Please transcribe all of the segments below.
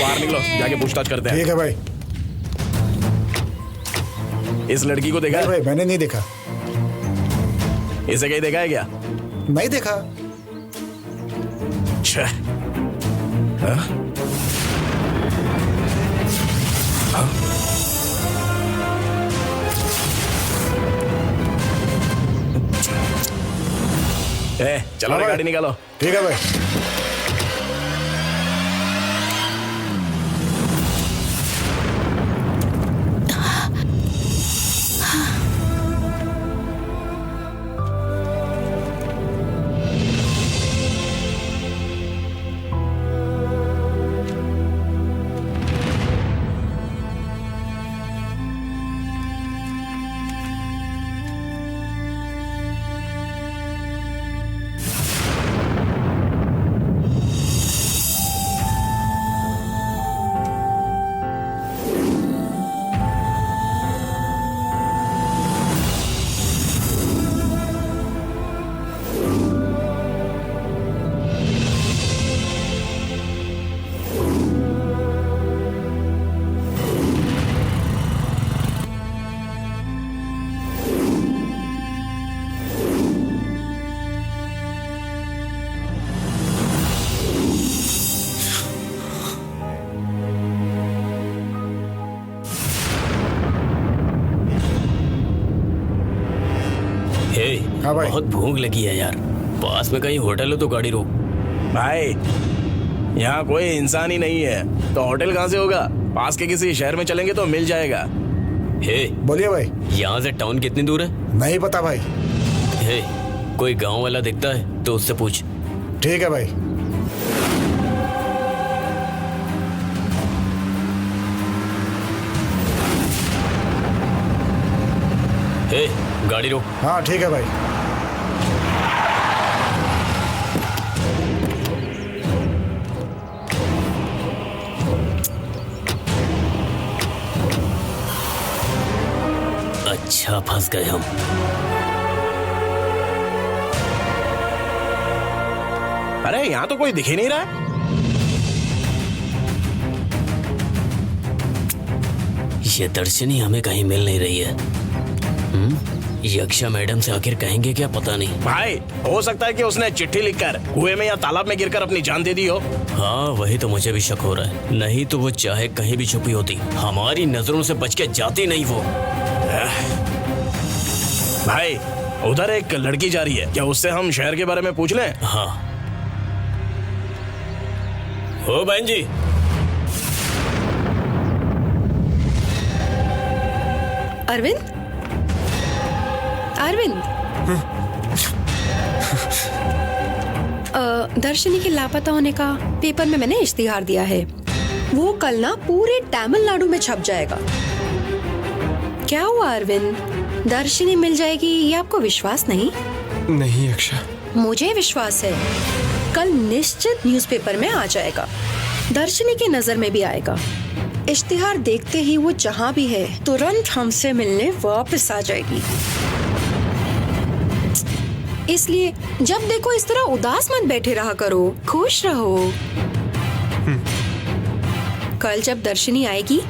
बाहर निकलो, जाके पूछताछ करते हैं। ठीक है भाई। इस लड़की को देखा नहीं है? भाई, मैंने नहीं देखा। इसे कहीं देखा है क्या? नहीं देखा। छह। हाँ? हाँ? चलो रे, गाड़ी निकालो। ठीक है भाई। हाँ भाई। बहुत भूख लगी है यार, पास में कहीं होटल हो तो गाड़ी रोक। भाई यहाँ कोई इंसान ही नहीं है तो होटल कहाँ से होगा? पास के किसी शहर में चलेंगे तो मिल जाएगा। हे, बोलिए भाई। यहाँ से टाउन कितनी दूर है? नहीं पता भाई। हे, कोई गांव वाला दिखता है तो उससे पूछ। ठीक है भाई। हे, गाड़ी रोक। हाँ ठीक है भाई। अच्छा फंस गए हम। अरे यहाँ तो कोई दिख ही नहीं रहा है। ये दर्शनी हमें कहीं मिल नहीं रही है। यक्षा मैडम से आखिर कहेंगे क्या, पता नहीं। भाई हो सकता है कि उसने चिट्ठी लिखकर कुएं में या तालाब में गिरकर अपनी जान दे दी हो। हाँ वही तो मुझे भी शक हो रहा है। नहीं तो वो चाहे कहीं भी छुपी होती, हमारी नजरों से बच के जाती नहीं वो। भाई उधर एक लड़की जा रही है, क्या उससे हम शहर के बारे में पूछ लें? हाँ। हो बहन जी। अरविंद, अरविंद, दर्शनी के लापता होने का पेपर में मैंने इश्तिहार दिया है। वो कल ना पूरे तमिलनाडु में छप जाएगा। क्या हुआ अरविंद, दर्शनी मिल जाएगी ये आपको विश्वास नहीं? नहीं यक्षा, मुझे विश्वास है। कल निश्चित न्यूज़पेपर में आ जाएगा, दर्शनी की नजर में भी आएगा। इश्तिहार देखते ही वो जहाँ भी है तुरंत हमसे मिलने वापस आ जाएगी। इसलिए जब देखो इस तरह उदास मत बैठे रहा करो, खुश रहो। कल जब दर्शनी आएगी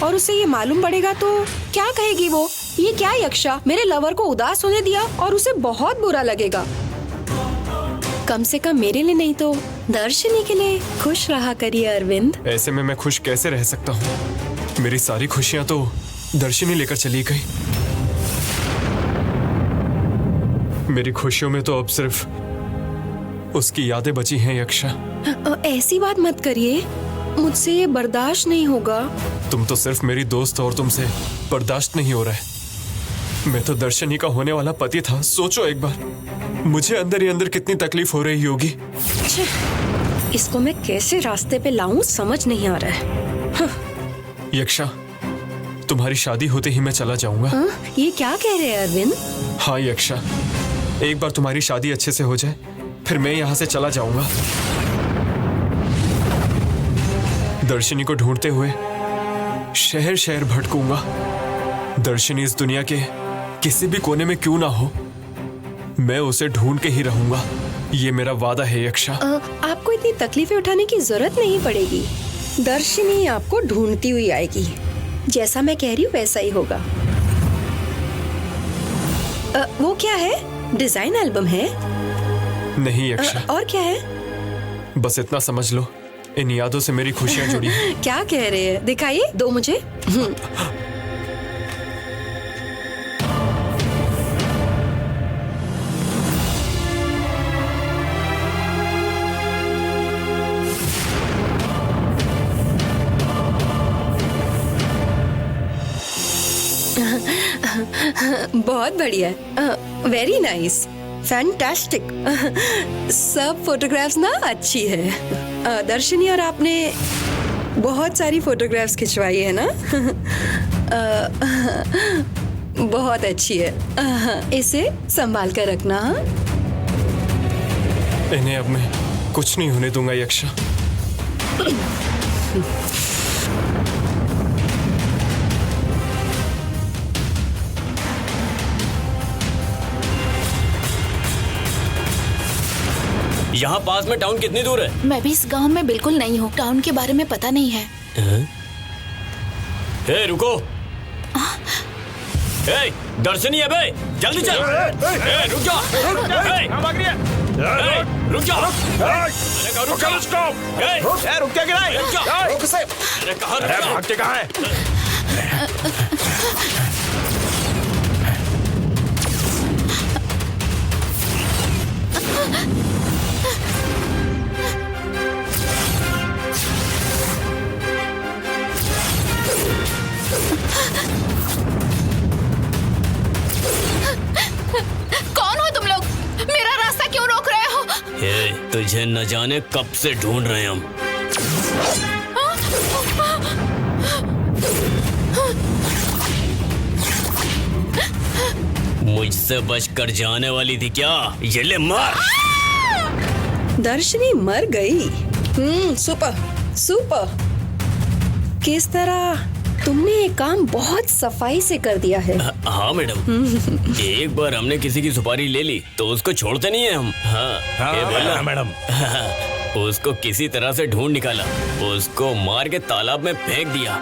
और उसे ये मालूम पड़ेगा तो क्या कहेगी वो? ये क्या यक्षा, मेरे लवर को उदास होने दिया, और उसे बहुत बुरा लगेगा। कम से कम मेरे लिए नहीं तो दर्शनी के लिए खुश रहा करिए अरविंद। ऐसे में मैं खुश कैसे रह सकता हूँ? मेरी सारी खुशियाँ तो दर्शनी लेकर चली गई। मेरी खुशियों में तो अब सिर्फ उसकी यादें बची हैं यक्षा। ऐसी बात मत करिए, मुझसे ये बर्दाश्त नहीं होगा। तुम तो सिर्फ मेरी दोस्त और तुमसे बर्दाश्त नहीं हो रहा है। मैं तो दर्शनी का होने वाला पति था। सोचो एक बार, मुझे अंदर ही अंदर कितनी तकलीफ हो रही होगी। इसको मैं कैसे रास्ते पे लाऊं समझ नहीं आ रहा है। यक्षा, तुम्हारी शादी होते ही मैं चला जाऊंगा। ये क्या कह रहे हैं अरविंद? हाँ यक्षा, एक बार तुम्हारी शादी अच्छे से हो जाए फिर मैं यहाँ से चला जाऊंगा। दर्शनी को ढूंढते हुए शहर शहर भटकूंगा। दर्शनी इस दुनिया के किसी भी कोने में क्यों ना हो, मैं उसे ढूंढ के ही रहूंगा। ये मेरा वादा है यक्षा। आपको इतनी तकलीफें उठाने की जरूरत नहीं पड़ेगी। दर्शनी आपको ढूंढती हुई आएगी। जैसा मैं कह रही हूँ वैसा ही होगा। वो क्या है? डिजाइन एल्बम है? नहीं यक्षा, और क्या है? बस इतना समझ लो, इन यादों से मेरी खुशियां जुड़ी हैं। क्या कह रहे हैं? दिखाइए, दो मुझे। बहुत बढ़िया, वेरी नाइस, फैंटास्टिक। सब फोटोग्राफ्स ना अच्छी है। दर्शनी और आपने बहुत सारी फोटोग्राफ्स खिंचवाई है ना? बहुत अच्छी है। इसे संभाल कर रखना। इन्हें अब मैं कुछ नहीं होने दूंगा यक्षा। यहाँ पास में टाउन कितनी दूर है? मैं भी इस गांव में बिल्कुल नहीं हूँ, टाउन के बारे में पता नहीं है। ए, रुको। ए, दर्शनी है बे, जल्दी चल। ए, रुक जा। ए, भाग रही है? ए, रुक जा। रुक जा उसको। रुक क्या गिरा? रुक जा। रोक इसे। अरे कहाँ रुक जा? भागते कहाँ है? कौन हो तुम लोग? मेरा रास्ता क्यों रोक रहे हो? ए, तुझे न जाने कब से ढूंढ रहे हैं हम। मुझसे बचकर जाने वाली थी क्या? ये ले मार। दर्शनी मर गई। Super super. किस तरह तुमने ये काम बहुत सफाई से कर दिया है। हाँ मैडम, एक बार हमने किसी की सुपारी ले ली तो उसको छोड़ते नहीं है हम। हाँ, ये बोला मैडम। उसको किसी तरह से ढूंढ निकाला, उसको मार के तालाब में फेंक दिया।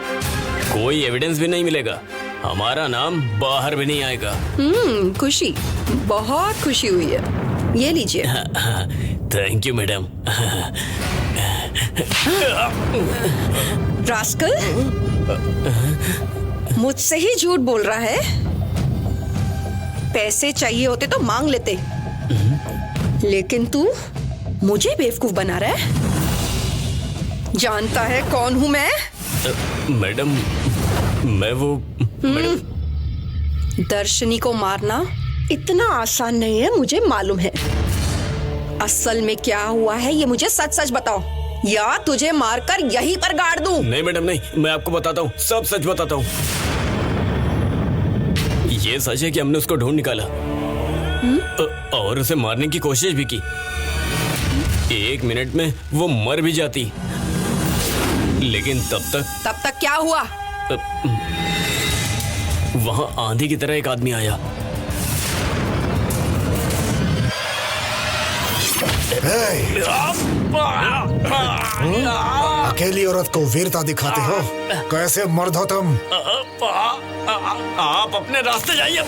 कोई एविडेंस भी नहीं मिलेगा, हमारा नाम बाहर भी नहीं आएगा। खुशी, बहुत खुशी हुई है। ये लीजिए। Thank you madam. रास्कल, मुझसे ही झूठ बोल रहा है। पैसे चाहिए होते तो मांग लेते, लेकिन तू मुझे बेवकूफ बना रहा है। जानता है कौन हूं मैं? मैडम, मैं वो दर्शनी को मारना इतना आसान नहीं है, मुझे मालूम है। असल में क्या हुआ है ये मुझे सच सच बताओ, या तुझे मारकर यहीं पर गाड़ दूं। नहीं मैडम नहीं, मैं आपको बताता हूँ, सब सच बताता हूँ। ये सच है कि हमने उसको ढूंढ निकाला और उसे मारने की कोशिश भी की। 1 मिनट में वो मर भी जाती, लेकिन तब तक क्या हुआ? वहां आंधी की तरह एक आदमी आया। अकेली औरत को वीरता दिखाते हो? कैसे मर्द हो तुम? आप अपने रास्ते जाइए।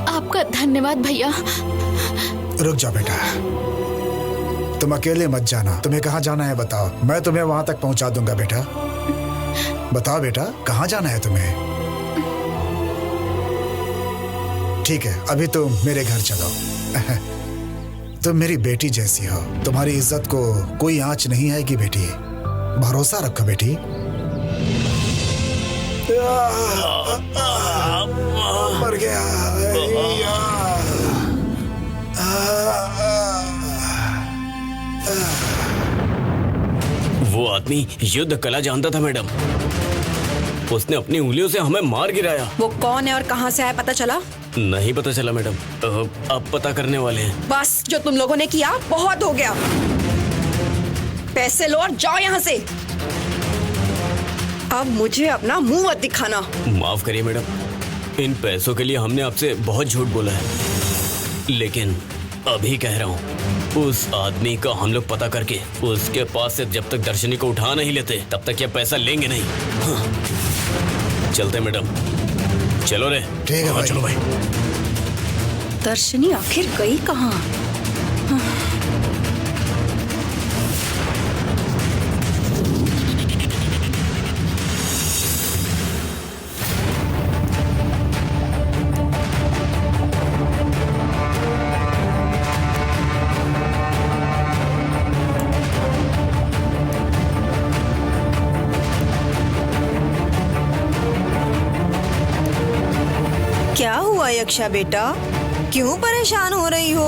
आपका धन्यवाद भैया। रुक जा बेटा, तुम अकेले मत जाना। तुम्हें कहाँ जाना है बताओ, मैं तुम्हें वहां तक पहुंचा दूंगा। बेटा बताओ बेटा, कहाँ जाना है तुम्हें? ठीक है, अभी तुम मेरे घर चलो। तुम मेरी बेटी जैसी हो, तुम्हारी इज्जत को कोई आंच नहीं आएगी बेटी, भरोसा रखो बेटी। मर गया। वो आदमी युद्ध कला जानता था मैडम। उसने अपनी उंगलियों से हमें मार गिराया। वो कौन है और कहाँ से आया पता चला? नहीं पता चला मैडम, अब पता करने वाले हैं। बस जो तुम लोगों ने किया बहुत हो गया। पैसे लो और जाओ यहाँ से। अब मुझे अपना मुंह मत दिखाना। माफ करिए मैडम, इन पैसों के लिए हमने आपसे बहुत झूठ बोला है, लेकिन अभी कह रहा हूँ, उस आदमी का हम लोग पता करके उसके पास से जब तक दर्शनी को उठा नहीं लेते तब तक ये पैसा लेंगे नहीं। हाँ। चलते मैडम, चलो रे। ठीक है भाई। चलो भाई। दर्शनी आखिर गई कहाँ? क्या हुआ यक्षा बेटा, क्यों परेशान हो रही हो?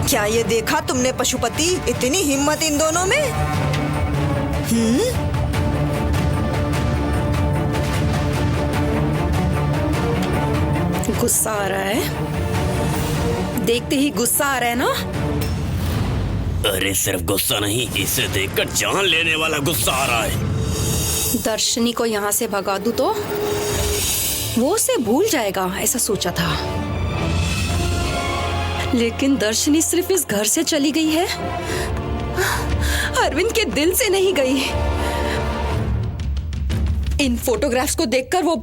क्या ये देखा तुमने पशुपति, इतनी हिम्मत इन दोनों में? गुस्सा आ रहा है? देखते ही गुस्सा आ रहा है ना? अरे सिर्फ गुस्सा नहीं, इसे देखकर जान लेने वाला गुस्सा आ रहा है। दर्शनी को यहाँ से भगा दूं तो वो उसे भूल जाएगा, ऐसा सोचा था। लेकिन दर्शनी सिर्फ इस घर से चली गई है, अरविंद के दिल से नहीं गई। इन फोटोग्राफ्स को देखकर वो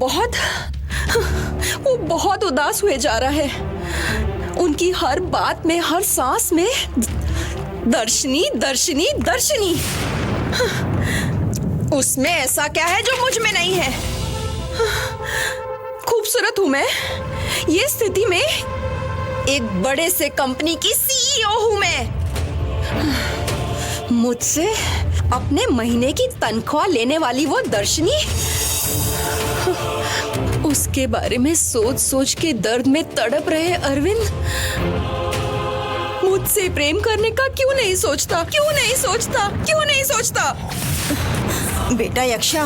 बहुत उदास हुए जा रहा है। उनकी हर बात में, हर सांस में दर्शनी दर्शनी दर्शनी। उसमें ऐसा क्या है जो मुझ में नहीं है? खूबसूरत हूं मैं, ये स्थिति में एक बड़े से कंपनी की सीईओ हूं मैं। मुझसे अपने महीने की तनख्वाह लेने वाली वो दर्शनी, उसके बारे में सोच सोच के दर्द में तड़प रहे अरविंद मुझसे प्रेम करने का क्यों नहीं सोचता? क्यों नहीं सोचता? क्यों नहीं सोचता? बेटा यक्षा,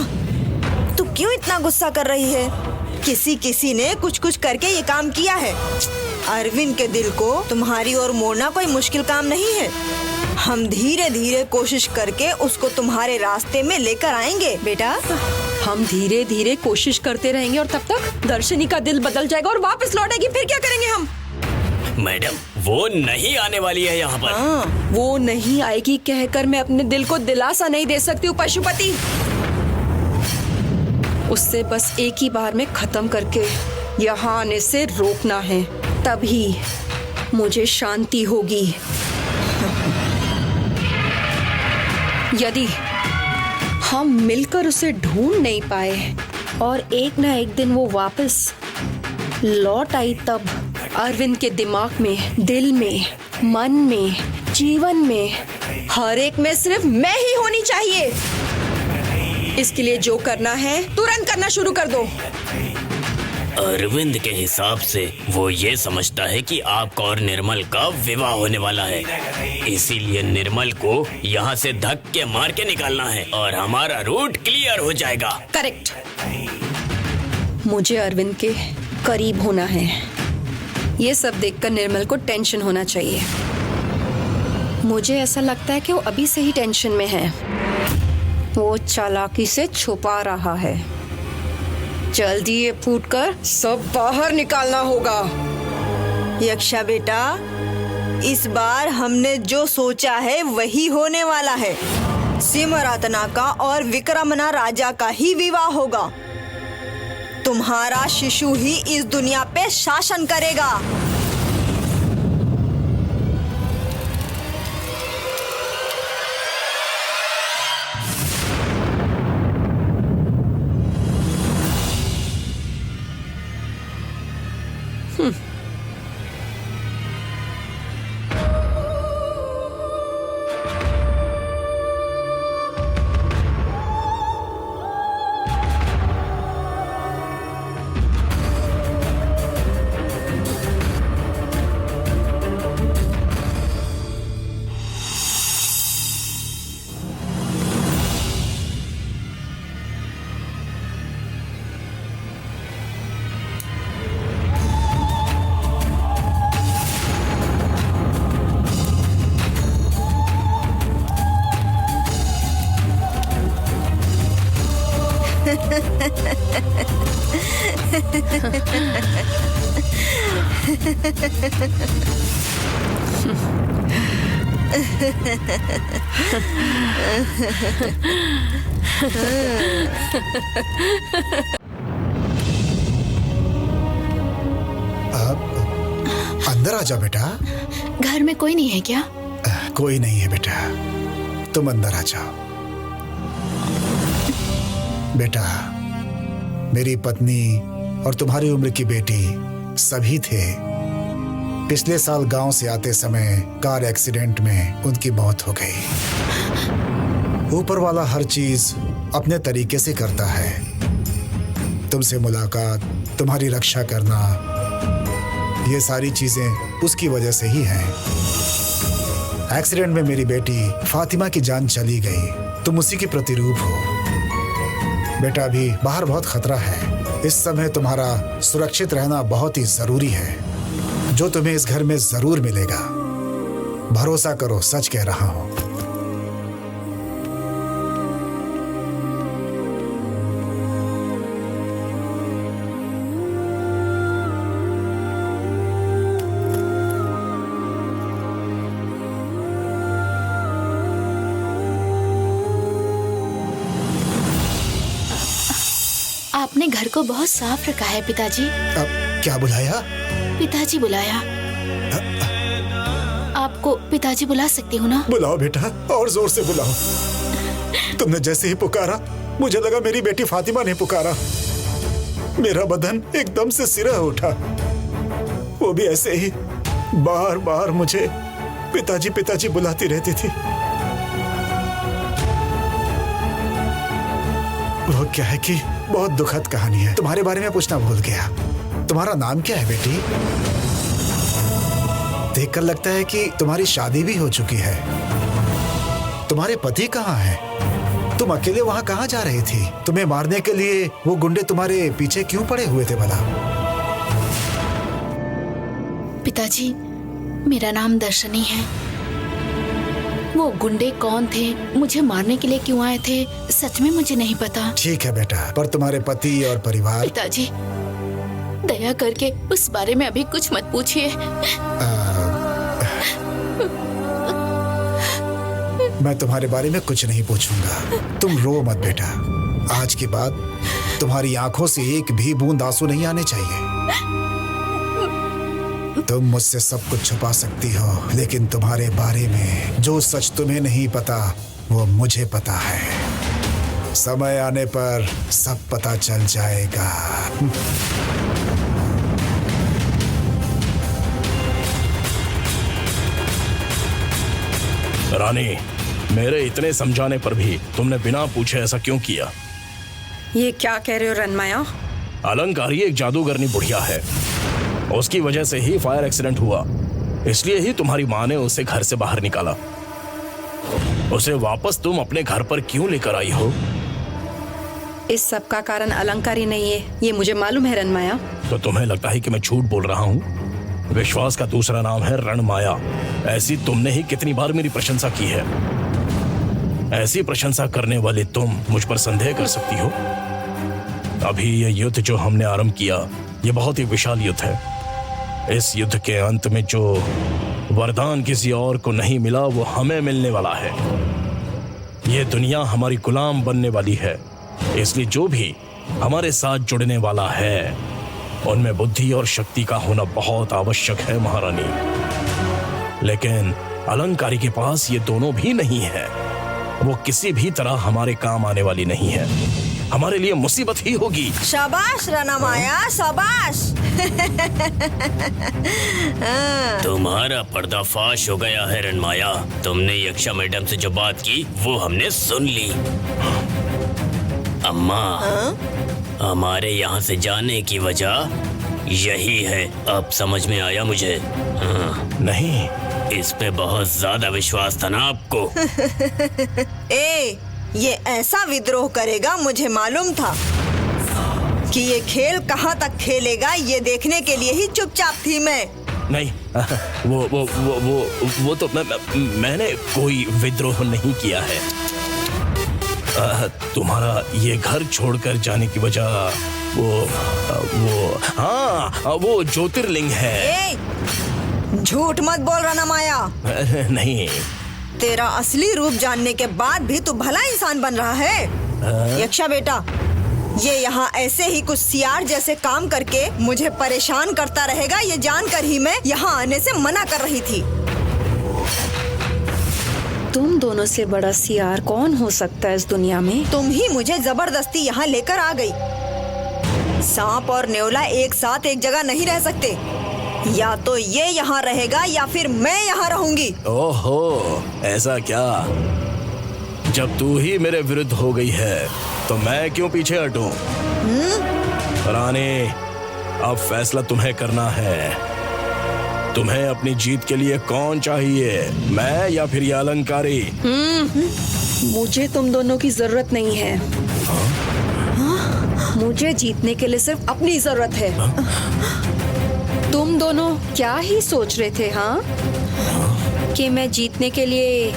तू क्यों इतना गुस्सा कर रही है? किसी ने कुछ करके ये काम किया है। अरविंद के दिल को तुम्हारी ओर मोड़ना कोई मुश्किल काम नहीं है। हम धीरे धीरे कोशिश करके उसको तुम्हारे रास्ते में लेकर आएंगे बेटा। हम धीरे धीरे कोशिश करते रहेंगे और तब तक दर्शनी का दिल बदल जाएगा और वापस लौटेगी। फिर क्या करेंगे हम? मैडम, वो नहीं आने वाली है यहाँ पर। वो नहीं आएगी कहकर मैं अपने दिल को दिलासा नहीं दे सकती हूँ पशुपति। उससे बस एक ही बार में खत्म करके यहाँ आने से रोकना है, तभी मुझे शांति होगी। यदि हम मिलकर उसे ढूंढ नहीं पाए और एक ना एक दिन वो वापस लौट आई, तब अरविंद के दिमाग में, दिल में, मन में, जीवन में, हर एक में सिर्फ मैं ही होनी चाहिए। इसके लिए जो करना है तुरंत करना शुरू कर दो। अरविंद के हिसाब से वो ये समझता है कि आपका और निर्मल का विवाह होने वाला है, इसीलिए निर्मल को यहाँ से धक्के मार के निकालना है और हमारा रूट क्लियर हो जाएगा। करेक्ट। मुझे अरविंद के करीब होना है। ये सब देखकर निर्मल को टेंशन होना चाहिए। मुझे ऐसा लगता है कि वो अभी से ही टेंशन में है। वो चालाकी से छुपा रहा है। जल्दी ये फूटकर सब बाहर निकालना होगा। यक्षा बेटा, इस बार हमने जो सोचा है वही होने वाला है। सिमरातना का और विक्रमना राजा का ही विवाह होगा। तुम्हारा शिशु ही इस दुनिया पे शासन करेगा। अंदर आ जाओ बेटा। घर में कोई नहीं है क्या? कोई नहीं है बेटा, तुम अंदर आ जाओ। बेटा, मेरी पत्नी और तुम्हारी उम्र की बेटी सभी थे। पिछले साल गांव से आते समय कार एक्सीडेंट में उनकी मौत हो गई। ऊपर वाला हर चीज अपने तरीके से करता है। तुमसे मुलाकात, तुम्हारी रक्षा करना, ये सारी चीजें उसकी वजह से ही हैं। एक्सीडेंट में मेरी बेटी फातिमा की जान चली गई। तुम उसी की प्रतिरूप हो। बेटा, अभी बाहर बहुत खतरा है। इस समय तुम्हारा सुरक्षित रहना बहुत ही जरूरी है, जो तुम्हें इस घर में जरूर मिलेगा। भरोसा करो, सच कह रहा हूं। आपने घर को बहुत साफ रखा है पिताजी। अब क्या बुलाया? पिताजी बुलाया। आपको पिताजी बुला सकती हूँ ना? बुलाओ बेटा, और जोर से बुलाओ। तुमने जैसे ही पुकारा, मुझे लगा मेरी बेटी फातिमा ने पुकारा। मेरा बदन एकदम से सिरह उठा। वो भी ऐसे ही बार बार मुझे पिताजी पिताजी बुलाती रहती थी। वो क्या है कि बहुत दुखद कहानी है। तुम्हारे बारे में पूछना भूल गया। तुम्हारा नाम क्या है बेटी? देखकर लगता है कि तुम्हारी शादी भी हो चुकी है। तुम्हारे पति कहाँ हैं? तुम अकेले वहाँ कहाँ जा रही थी? तुम्हें मारने के लिए वो गुंडे तुम्हारे पीछे क्यों पड़े हुए थे भला? पिताजी, मेरा नाम दर्शनी है। वो गुंडे कौन थे, मुझे मारने के लिए क्यों आए थे, सच में मुझे नहीं पता। ठीक है बेटा, पर तुम्हारे पति और परिवार? पिताजी, दया करके उस बारे में अभी कुछ मत पूछिए। मैं तुम्हारे बारे में कुछ नहीं पूछूंगा। तुम रो मत बेटा। आज के बाद तुम्हारी आंखों से एक भी बूंद आंसू नहीं आने चाहिए। तुम मुझसे सब कुछ छुपा सकती हो, लेकिन तुम्हारे बारे में जो सच तुम्हें नहीं पता वो मुझे पता है। समय आने पर सब पता चल जाएगा। रानी, मेरे इतने समझाने पर भी तुमने बिना पूछे ऐसा क्यों किया? ये क्या कह रहे हो रनमाया? अलंकारी एक जादूगरनी बुढ़िया है। उसकी वजह से ही फायर एक्सीडेंट हुआ। इसलिए ही तुम्हारी माँ ने उसे घर से बाहर निकाला। उसे वापस तुम अपने घर पर क्यों लेकर आई हो? इस सब का कारण अलंकारी नहीं है, ये मुझे मालूम है रनमाया। तो तुम्हें लगता है कि मैं झूठ बोल रहा हूँ? विश्वास का दूसरा नाम है रणमाया। ऐसी तुमने ही कितनी बार मेरी प्रशंसा की है। ऐसी प्रशंसा करने वाले तुम मुझ पर संदेह कर सकती हो? अभी ये युद्ध जो हमने आरंभ किया, ये बहुत ही विशाल युद्ध है। इस युद्ध के अंत में जो वरदान किसी और को नहीं मिला, वो हमें मिलने वाला है। ये दुनिया हमारी गुलाम बनने वाली है। इसलिए जो भी हमारे साथ जुड़ने वाला है, उनमें बुद्धि और शक्ति का होना बहुत आवश्यक है महारानी। लेकिन अलंकारी के पास ये दोनों भी नहीं है। वो किसी भी तरह हमारे काम आने वाली नहीं है। हमारे लिए मुसीबत ही होगी। शाबाश रणमाया, शाबाश। तुम्हारा पर्दाफाश हो गया है रणमाया। तुमने यक्षा मैडम से जो बात की वो हमने सुन ली। अम्मा, हमारे यहाँ से जाने की वजह यही है। अब समझ में आया मुझे। नहीं, इस पे बहुत ज्यादा विश्वास था ना आपको। ये ऐसा विद्रोह करेगा, मुझे मालूम था कि ये खेल कहाँ तक खेलेगा। ये देखने के लिए ही चुपचाप थी मैं। नहीं, वो तो मैंने कोई विद्रोह नहीं किया है। तुम्हारा ये घर छोड़कर जाने की वजह वो ज्योतिर्लिंग है। ए, झूठ मत बोल रणमाया। अरे नहीं, तेरा असली रूप जानने के बाद भी तू भला इंसान बन रहा है। यक्षा बेटा, ये यहाँ ऐसे ही कुछ सियार जैसे काम करके मुझे परेशान करता रहेगा, ये जानकर ही मैं यहाँ आने से मना कर रही थी। तुम दोनों से बड़ा सियार कौन हो सकता है इस दुनिया में? तुम ही मुझे जबरदस्ती यहाँ लेकर आ गई। सांप और नेवला एक साथ एक जगह नहीं रह सकते। या तो ये यहाँ रहेगा या फिर मैं यहाँ रहूंगी। ओहो, ऐसा क्या? जब तू ही मेरे विरुद्ध हो गई है तो मैं क्यों पीछे हटूं? रानी, अब फैसला तुम्हें करना है। तुम्हें अपनी जीत के लिए कौन चाहिए, मैं या फिर ये अलंकारी? मुझे तुम दोनों की जरूरत नहीं है। मुझे जीतने के लिए सिर्फ अपनी जरूरत है। तुम दोनों क्या ही सोच रहे थे, हाँ? कि मैं जीतने के लिए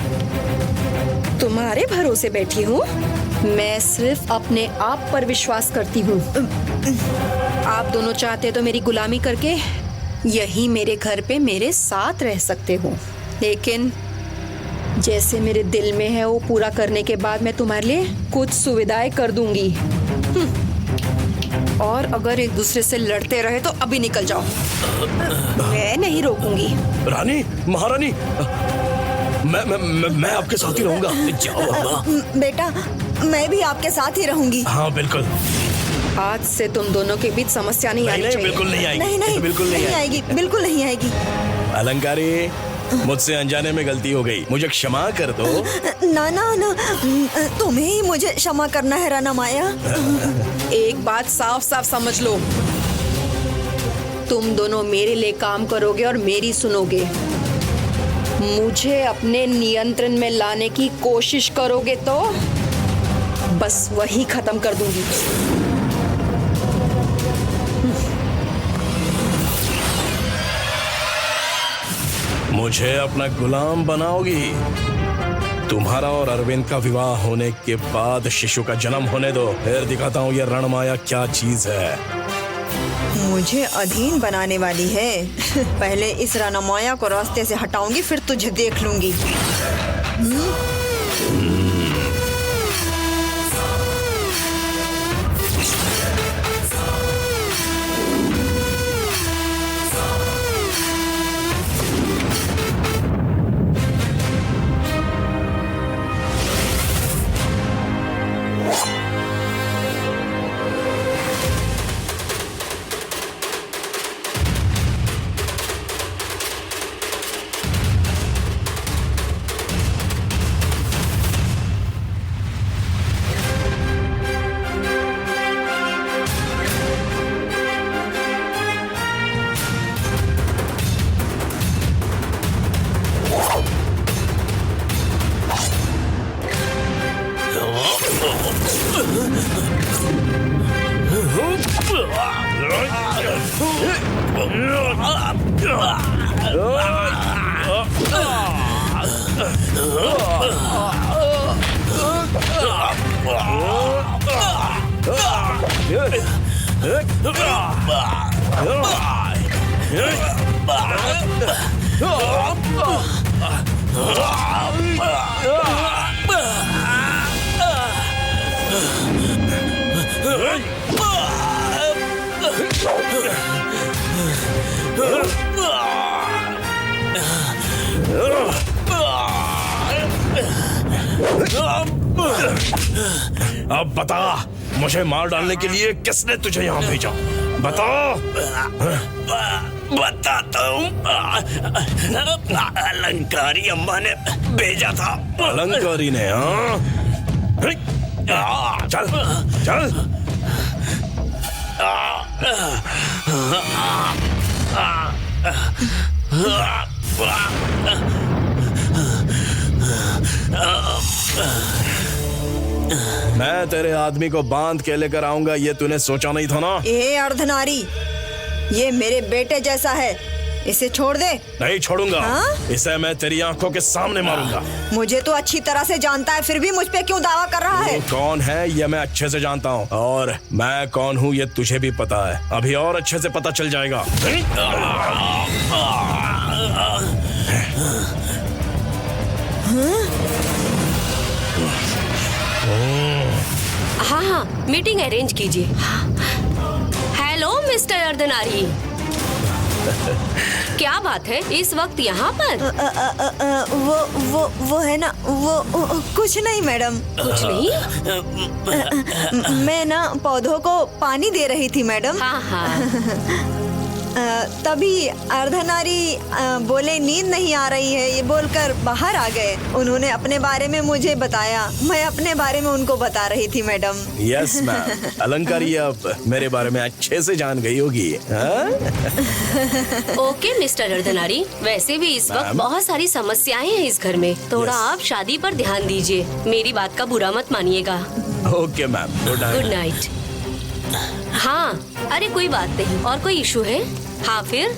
तुम्हारे भरोसे बैठी हूँ? मैं सिर्फ अपने आप पर विश्वास करती हूँ। आप दोनों चाहते तो मेरी गुलामी करके यही मेरे घर पे मेरे साथ रह सकते हो, लेकिन जैसे मेरे दिल में है वो पूरा करने के बाद मैं तुम्हारे लिए कुछ सुविधाएं कर दूंगी। और अगर एक दूसरे से लड़ते रहे तो अभी निकल जाओ, मैं नहीं रोकूंगी। रानी, महारानी, मैं आपके साथ ही रहूंगा। जाओ अम्मा। बेटा, मैं भी आपके साथ ही रहूंगी। हाँ बिल्कुल। आज से तुम दोनों के बीच समस्या नहीं आनी चाहिए। बिल्कुल नहीं आएगी। नहीं, बिल्कुल नहीं आएगी, बिल्कुल नहीं आएगी। अलंकारी, मुझसे अनजाने में गलती हो गई, मुझे क्षमा कर दो। ना ना ना, तुम्हें ही मुझे क्षमा करना है रणमाया। एक बात साफ साफ समझ लो, तुम दोनों मेरे लिए काम करोगे और मेरी सुनोगे। मुझे अपने नियंत्रण में लाने की कोशिश करोगे तो बस वही खत्म कर दूंगी। मुझे अपना गुलाम बनाओगी? तुम्हारा और अरविंद का विवाह होने के बाद शिशु का जन्म होने दो, फिर दिखाता हूँ ये रणमाया क्या चीज है। मुझे अधीन बनाने वाली है। पहले इस रणमाया को रास्ते से हटाऊंगी, फिर तुझे देख लूंगी। अब बता, मुझे मार डालने के लिए किसने तुझे यहाँ भेजा? बता। बताता हूँ, अलंकारी अम्मा ने भेजा था। अलंकारी ने? हाँ, चल चल। मैं तेरे आदमी को बांध के लेकर आऊंगा, ये तूने सोचा नहीं था ना? ए अर्धनारी, ये मेरे बेटे जैसा है, इसे छोड़ दे। नहीं छोड़ूंगा। हाँ? इसे मैं तेरी आंखों के सामने मारूंगा। मुझे तो अच्छी तरह से जानता है, फिर भी मुझ पे क्यों दावा कर रहा है? वो कौन है ये मैं अच्छे से जानता हूँ, और मैं कौन हूँ ये तुझे भी पता है। अभी और अच्छे से पता चल जाएगा। हाँ हाँ, मीटिंग अरेंज कीजिए। हेलो मिस्टर अर्धनारी, क्या बात है इस वक्त यहाँ पर? वो है ना, कुछ नहीं मैडम। कुछ नहीं। मैं ना पौधों को पानी दे रही थी मैडम। हाँ हाँ। तभी अर्धनारी बोले नींद नहीं आ रही है, ये बोलकर बाहर आ गए। उन्होंने अपने बारे में मुझे बताया, मैं अपने बारे में उनको बता रही थी मैडम। यस मैम, अलंकारी अब मेरे बारे में अच्छे से जान गई होगी। ओके मिस्टर अर्धनारी, वैसे भी इस वक्त बहुत सारी समस्याएं हैं इस घर में, थोड़ा आप शादी पर ध्यान दीजिए। मेरी बात का बुरा मत मानिएगा। Okay ma'am, good night. Good night. हाँ, अरे कोई बात नहीं। और कोई इशू है? हाँ फिर?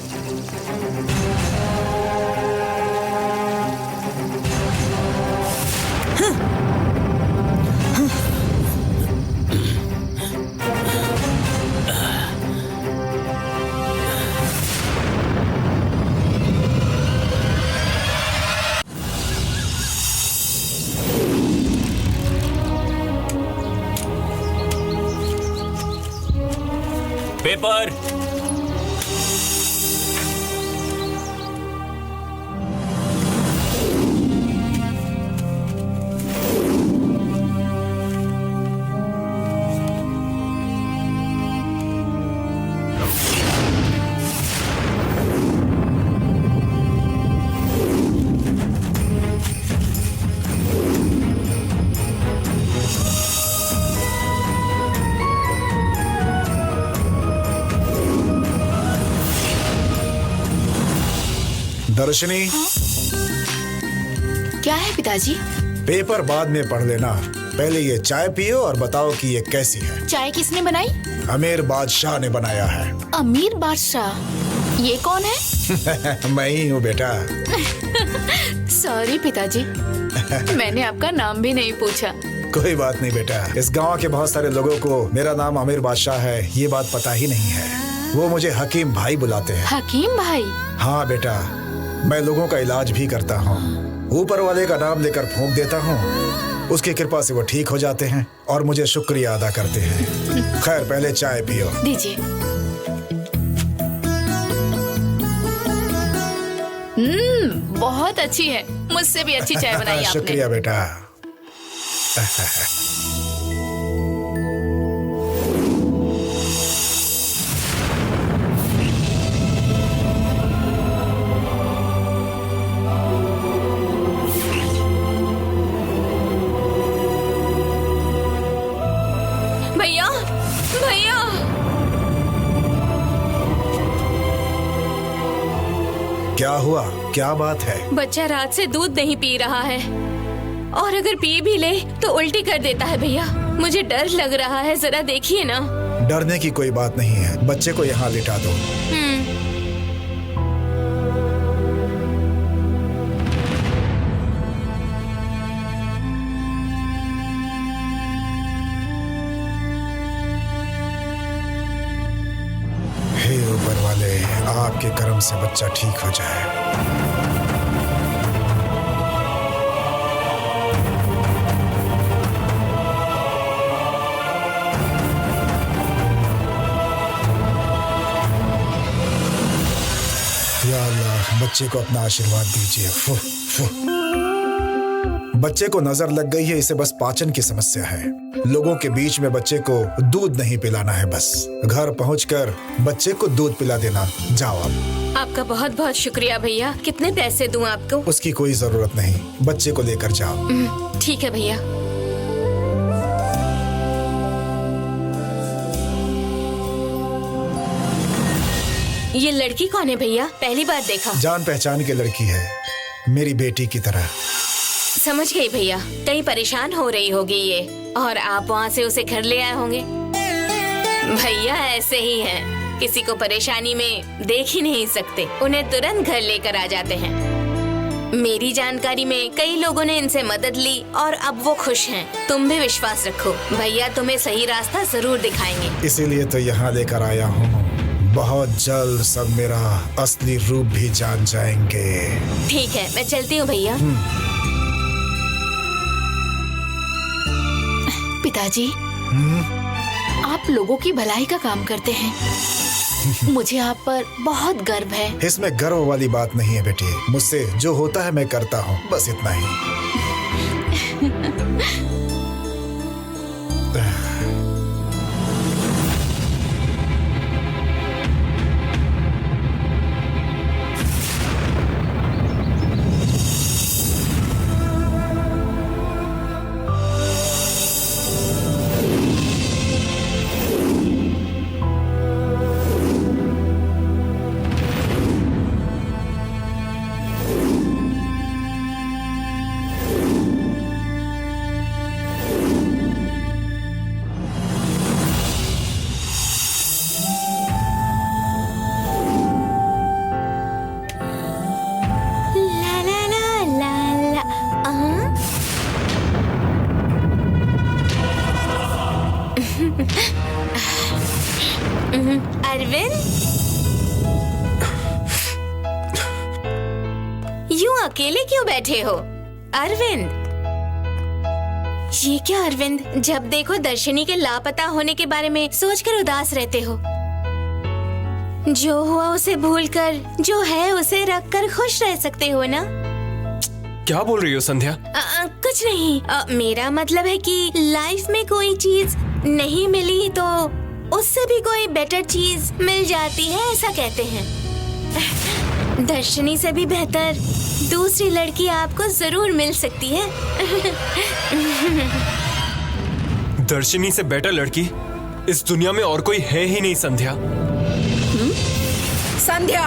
पेपर। दर्शनी, क्या है पिताजी? पेपर बाद में पढ़ लेना, पहले ये चाय पियो और बताओ कि ये कैसी है। चाय किसने बनाई? अमीर बादशाह ने बनाया है। अमीर बादशाह? ये कौन है? मैं ही हूँ बेटा। सॉरी पिताजी, मैंने आपका नाम भी नहीं पूछा। कोई बात नहीं बेटा, इस गांव के बहुत सारे लोगों को मेरा नाम अमीर बादशाह है ये बात पता ही नहीं है। वो मुझे हकीम भाई बुलाते हैं। हकीम भाई? हाँ बेटा, मैं लोगों का इलाज भी करता हूँ। ऊपर वाले का नाम लेकर फूंक देता हूँ, उसकी कृपा से वो ठीक हो जाते हैं और मुझे शुक्रिया अदा करते हैं। खैर पहले चाय पियो। दीजिए। बहुत अच्छी है, मुझसे भी अच्छी चाय बनाई आपने। शुक्रिया बेटा। भैया, भैया, क्या हुआ? क्या बात है? बच्चा रात से दूध नहीं पी रहा है, और अगर पी भी ले तो उल्टी कर देता है। भैया मुझे डर लग रहा है, जरा देखिए ना। डरने की कोई बात नहीं है, बच्चे को यहाँ लिटा दो। हे ऊपर वाले, आपके कर्म से बच्चा ठीक हो जाए। या अल्लाह, बच्चे को अपना आशीर्वाद दीजिए। फुह, फुह। बच्चे को नजर लग गई है, इसे बस पाचन की समस्या है। लोगों के बीच में बच्चे को दूध नहीं पिलाना है, बस घर पहुंचकर बच्चे को दूध पिला देना। जाओ आप। आपका बहुत बहुत शुक्रिया भैया। कितने पैसे दूं आपको? उसकी कोई जरूरत नहीं, बच्चे को लेकर जाओ। ठीक है भैया। ये लड़की कौन है भैया? पहली बार देखा। जान पहचान की लड़की है, मेरी बेटी की तरह। समझ गई भैया, कहीं परेशान हो रही होगी ये, और आप वहाँ से उसे घर ले आए होंगे। भैया ऐसे ही हैं, किसी को परेशानी में देख ही नहीं सकते, उन्हें तुरंत घर लेकर आ जाते हैं। मेरी जानकारी में कई लोगों ने इनसे मदद ली और अब वो खुश हैं। तुम भी विश्वास रखो, भैया तुम्हें सही रास्ता जरूर दिखाएंगे। इसीलिए तो यहाँ लेकर आया हूँ। बहुत जल्द सब मेरा असली रूप भी जान जाएंगे। ठीक है, मैं चलती हूँ भैया। पिताजी, आप लोगों की भलाई का काम करते हैं। मुझे आप पर बहुत गर्व है। इसमें गर्व वाली बात नहीं है बेटी, मुझसे जो होता है मैं करता हूँ, बस इतना ही। ला ला ला ला ला। अरविंद, यूं अकेले क्यों बैठे हो? अरविंद, ये क्या अरविंद, जब देखो दर्शनी के लापता होने के बारे में सोचकर उदास रहते हो। जो हुआ उसे भूलकर जो है उसे रखकर खुश रह सकते हो ना? क्या बोल रही हो संध्या? कुछ नहीं, मेरा मतलब है कि लाइफ में कोई चीज नहीं मिली तो उससे भी कोई बेटर चीज मिल जाती है, ऐसा कहते हैं। दर्शनी से भी बेहतर दूसरी लड़की आपको जरूर मिल सकती है। दर्शनी से बेटर लड़की इस दुनिया में और कोई है ही नहीं संध्या। संध्या,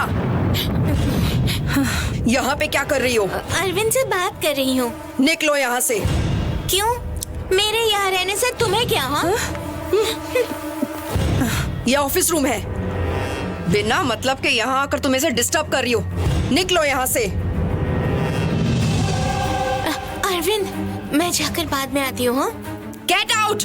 यहाँ पे क्या कर रही हो? अरविंद से बात कर रही हूँ। निकलो यहाँ से। क्यों? मेरे यहाँ रहने से तुम्हें क्या? हाँ? यह ऑफिस रूम है, बिना मतलब के यहाँ आकर तुम इसे डिस्टर्ब कर रही हो। निकलो यहाँ से। अरविंद, मैं जाकर बाद में आती हूँ। हाँ? Get out.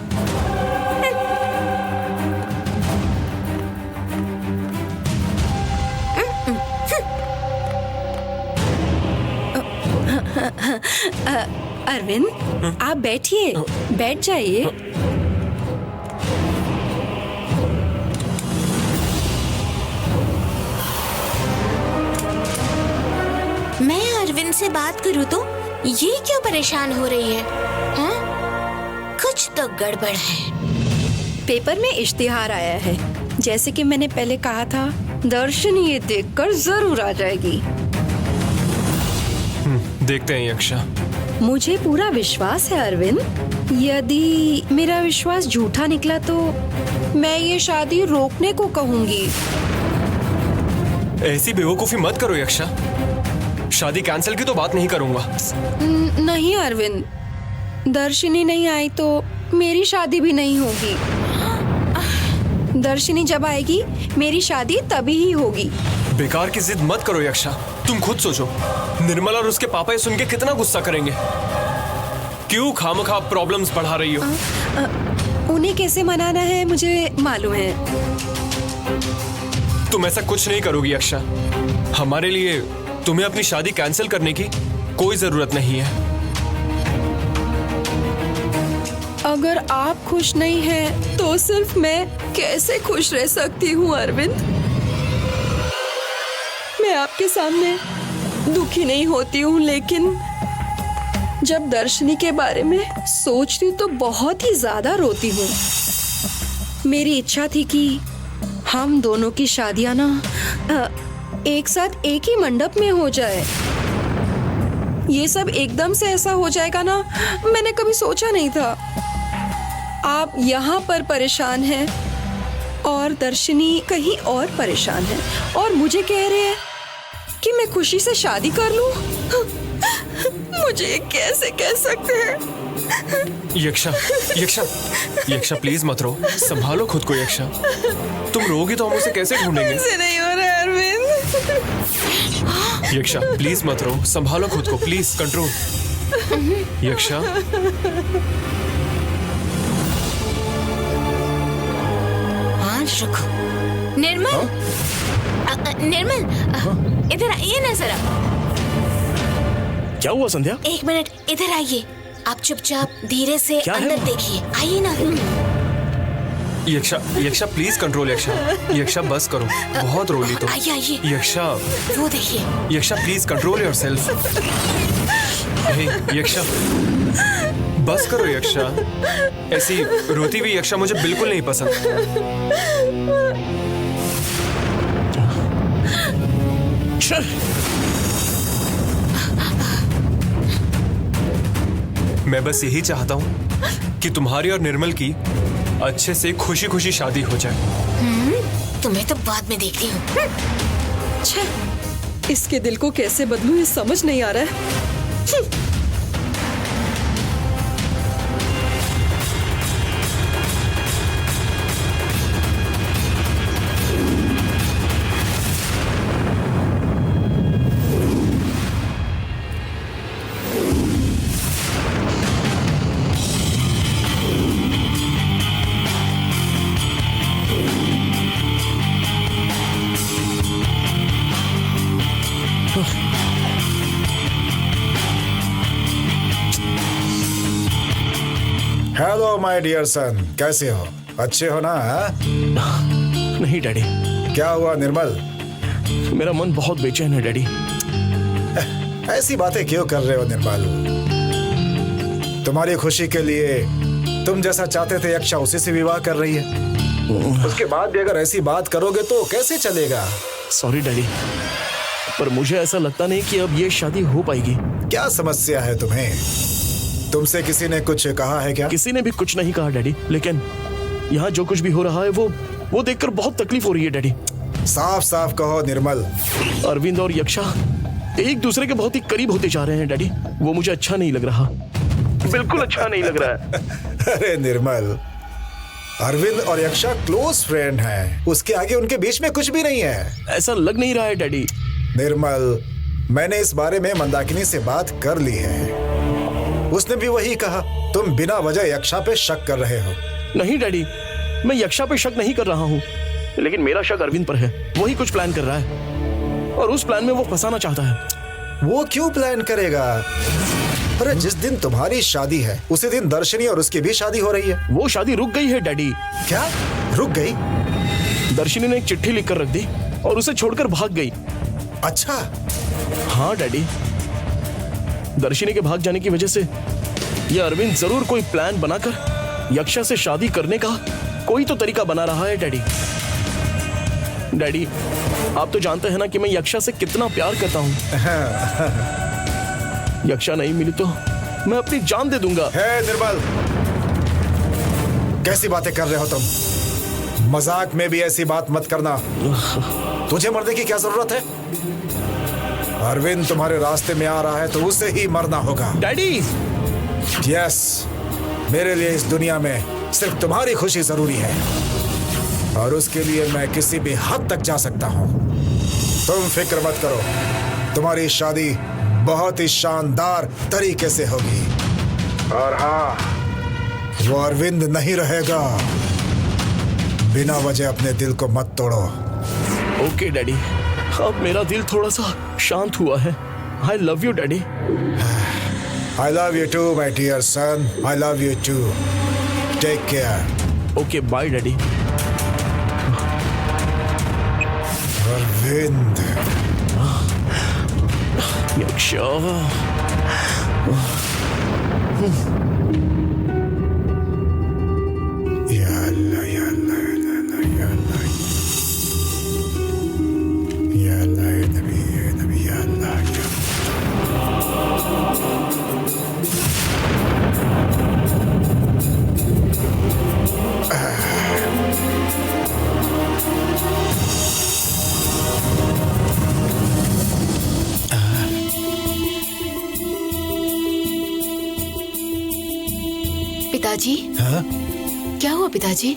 अरविंद, आप बैठिए, बैठ जाइए। मैं अरविंद से बात करूँ तो ये क्यों परेशान हो रही है? हाँ? कुछ तो गड़बड़ है। पेपर में इश्तिहार आया है, जैसे कि मैंने पहले कहा था, दर्शनी ये देखकर जरूर आ जाएगी। देखते हैं यक्षा। मुझे पूरा विश्वास है अरविंद, यदि मेरा विश्वास झूठा निकला तो मैं ये शादी रोकने को कहूंगी। ऐसी बेवकूफी मत करो यक्षा। शादी कैंसिल की तो बात नहीं करूंगा। नहीं अरविंद, दर्शनी नहीं आई तो मेरी शादी भी नहीं होगी। दर्शनी जब आएगी मेरी शादी तभी ही होगी। बेकार की जिद मत करो यक्षा। तुम खुद सोचो, निर्मला और उसके पापा ये सुन के कितना गुस्सा करेंगे। क्यों खामखा प्रॉब्लम्स बढ़ा रही हो? उन्हें कैसे मनाना है मुझे मालूम है। तुम ऐसा कुछ नहीं करोगी यक्षा। हमारे लिए तुम्हें अपनी शादी कैंसिल करने की कोई जरूरत नहीं है। अगर आप खुश नहीं हैं, तो सिर्फ मैं कैसे खुश रह सकती हूँ अरविंद? मैं आपके सामने दुखी नहीं होती हूँ, लेकिन जब दर्शनी के बारे में सोचती हूँ तो बहुत ही ज्यादा रोती हूँ। मेरी इच्छा थी कि हम दोनों की शादियां ना एक साथ एक ही मंडप में हो जाए। ये सब एकदम से ऐसा हो जाएगा ना, मैंने कभी सोचा नहीं था। आप यहाँ पर परेशान हैं और दर्शनी कहीं और परेशान है, और मुझे कह रहे हैं कि मैं खुशी से शादी कर लूं। मुझे कैसे कह सकते हैं? यक्षा, यक्षा, यक्षा प्लीज मत रो, संभालो खुद को यक्षा। तुम रोगी तो हम उसे कैसे ढूंढेंगे? से नहीं हो रहा है अरविंद। यक्षा प्लीज मत रो, संभालो खुद को, प्लीज कंट्रोल। यक्षा, हाँ रुको। निर्मल, निर्मल, इधर आइए ना जरा। क्या हुआ संध्या? एक मिनट इधर आइए। आप चुपचाप धीरे से क्या है अंदर वो? देखिए। आइए ना। यक्षा, यक्षा प्लीज कंट्रोल यक्षा। यक्षा बस करो, बहुत रोली तुम। आइए आइए, यक्षा, वो देखिए। यक्षा प्लीज कंट्रोल योरसेल्फ। यक्षा बस करो यक्षा, ऐसी रोती हुई यक्षा मुझे बिल्कुल नहीं पसंद। चल। मैं बस यही चाहता हूँ कि तुम्हारी और निर्मल की अच्छे से खुशी खुशी शादी हो जाए। तुम्हें तो बाद में देखती हूँ। छे, इसके दिल को कैसे बदलूं ये समझ नहीं आ रहा है। हेलो माय डियर सन, कैसे हो? अच्छे हो ना? हाँ? नहीं डैडी, क्या हुआ निर्मल? मेरा मन बहुत बेचैन है डैडी। ऐसी बातें क्यों कर रहे हो निर्मल? तुम्हारी खुशी के लिए तुम जैसा चाहते थे यक्षा उसी से विवाह कर रही है। उसके बाद भी अगर ऐसी बात करोगे तो कैसे चलेगा? सॉरी डैडी, पर मुझे ऐसा लगता नहीं कि अब ये शादी हो पाएगी। क्या समस्या है तुम्हें? तुमसे किसी ने कुछ कहा है क्या? किसी ने भी कुछ नहीं कहा डैडी, लेकिन यहाँ जो कुछ भी हो रहा है वो देखकर बहुत तकलीफ हो रही है डैडी। साफ साफ कहो निर्मल। अरविंद और यक्षा एक दूसरे के बहुत ही करीब होते जा रहे हैं डैडी। वो मुझे अच्छा नहीं लग रहा, बिल्कुल अच्छा नहीं लग रहा है। अरे निर्मल, अरविंद और यक्षा क्लोज फ्रेंड हैं। उसके आगे उनके बीच में कुछ भी नहीं है। ऐसा लग नहीं रहा है डैडी। निर्मल, मैंने इस बारे में मंदाकिनी से बात कर ली है। उसने भी वही कहा। तुम बिना वजह यक्षा पे शक कर रहे हो। नहीं डैडी, मैं यक्षा पे शक नहीं कर रहा हूँ, लेकिन मेरा शक अरविंद पर है। वही कुछ प्लान कर रहा है और उस प्लान में वो फंसाना चाहता है। वो क्यों प्लान करेगा? अरे जिस दिन तुम्हारी शादी है उसी दिन दर्शनी और उसकी भी शादी हो रही है। वो शादी रुक गई है डैडी। क्या रुक गई? दर्शनी ने एक चिट्ठी लिखकर रख दी और उसे छोड़कर भाग गई। अच्छा। हाँ डैडी, दर्शनी के भाग जाने की वजह से यह अरविंद जरूर कोई प्लान बनाकर यक्षा से शादी करने का कोई तो तरीका बना रहा है डैडी। डैडी, आप तो जानते हैं ना कि मैं यक्षा से कितना प्यार करता हूँ। यक्षा नहीं मिली तो मैं अपनी जान दे दूंगा। हे निर्मल, कैसी बातें कर रहे हो तुम? मजाक में भी ऐसी बात मत करना। तुझे मरने की क्या जरूरत है? अरविंद तुम्हारे रास्ते में आ रहा है तो उसे ही मरना होगा। डैडी, यस, मेरे लिए इस दुनिया में सिर्फ तुम्हारी खुशी जरूरी है और उसके लिए मैं किसी भी हद तक जा सकता हूँ। तुम फिक्र मत करो, तुम्हारी शादी बहुत ही शानदार तरीके से होगी। और हाँ, वो अरविंद नहीं रहेगा। बिना वजह अपने दिल को मत तोड़ो। ओके डैडी, अब मेरा दिल थोड़ा सा शांत हुआ है। I love you daddy. I love you too, my dear son. I love you too. Take care. Okay bye daddy. Arvind, Yaksha, या अल्लाह, या अल्लाह, या अल्लाह, या अल्लाह, या नबी, या नबी, या अल्लाह, या पिताजी, हाँ? क्या हुआ पिताजी?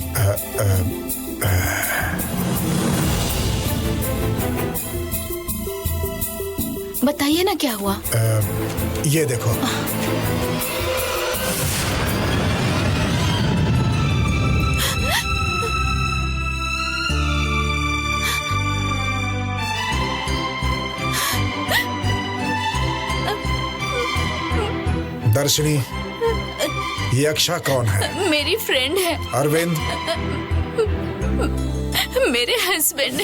बताइए ना क्या हुआ। ये देखो। दर्शनी, ये अक्षा कौन है? मेरी फ्रेंड है। अरविंद? मेरे हस्बैंड।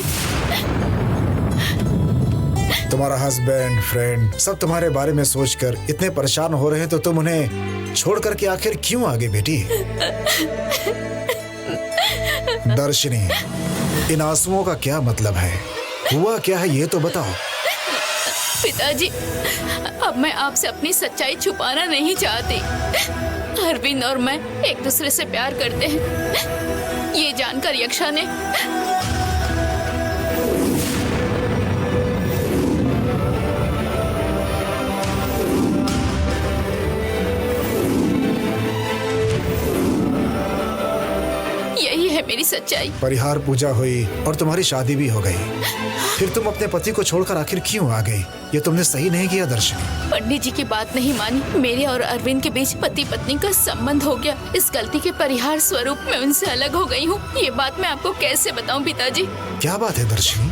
तुम्हारा हस्बैंड, फ्रेंड सब तुम्हारे बारे में सोचकर इतने परेशान हो रहे हैं, तो तुम उन्हें छोड़ करके आखिर क्यों आगे बेटी? दर्शनी, इन आंसुओं का क्या मतलब है? हुआ क्या है ये तो बताओ। पिताजी, अब मैं आपसे अपनी सच्चाई छुपाना नहीं चाहती। अरविंद और मैं एक दूसरे से प्यार करते हैं। ये जानकर यक्षा ने यही है मेरी सच्चाई। परिहार पूजा हुई और तुम्हारी शादी भी हो गई, फिर तुम अपने पति को छोड़कर आखिर क्यों आ गई? ये तुमने सही नहीं किया दर्शनी। पंडित जी की बात नहीं मानी। मेरे और अरविंद के बीच पति पत्नी का संबंध हो गया। इस गलती के परिहार स्वरूप मैं उनसे अलग हो गई हूँ। ये बात मैं आपको कैसे बताऊँ पिताजी? क्या बात है दर्शनी?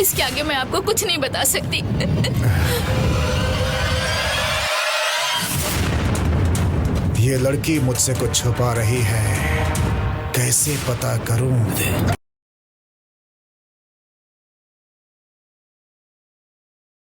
इसके आगे मैं आपको कुछ नहीं बता सकती। ये लड़की मुझसे कुछ छुपा रही है, कैसे पता करूं?